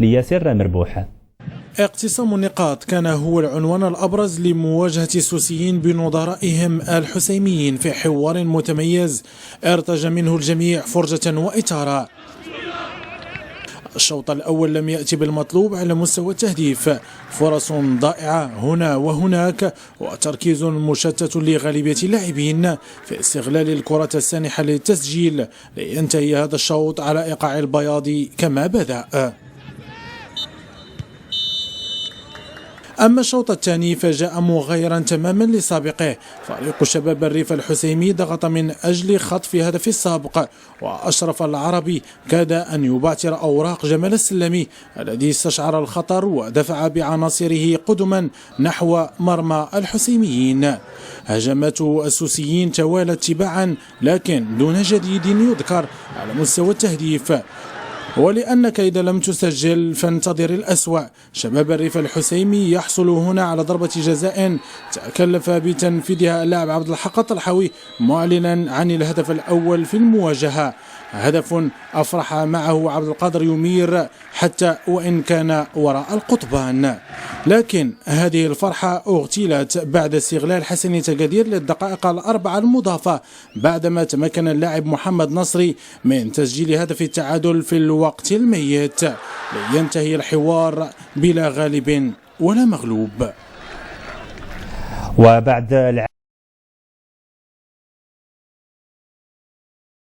لياسر مربوح. اقتسام النقاط كان هو العنوان الأبرز لمواجهة السوسيين بنظرائهم الحسيميين في حوار متميز ارتجى منه الجميع فرجة وإثارة. الشوط الأول لم يأتي بالمطلوب على مستوى التهديف، فرص ضائعة هنا وهناك وتركيز مشتت لغالبية اللاعبين في استغلال الكرة السانحة للتسجيل، لينتهي هذا الشوط على إيقاع البياض كما بدأ. أما الشوط الثاني فجاء مغايرا تماما لسابقه، فريق شباب الريف الحسيمي ضغط من أجل خطف هدف السابق، وأشرف العربي كاد أن يبعثر أوراق جمال السلمي الذي استشعر الخطر ودفع بعناصره قدما نحو مرمى الحسيميين. هجمات السوسيين توالت تباعا لكن دون جديد يذكر على مستوى التهديف، ولأنك إذا لم تسجل فانتظر الأسوأ. شباب الريف الحسيمي يحصل هنا على ضربة جزاء تكلف بتنفيذها اللاعب عبد الحق الطلحوي معلنا عن الهدف الأول في المواجهة، هدف أفرح معه عبد القادر يمير حتى وإن كان وراء القضبان، لكن هذه الفرحة اغتيلت بعد استغلال حسن تقدير للدقائق الأربعة المضافة بعدما تمكن اللاعب محمد نصري من تسجيل هدف التعادل في الوقت الميت، لينتهي الحوار بلا غالب ولا مغلوب. وبعد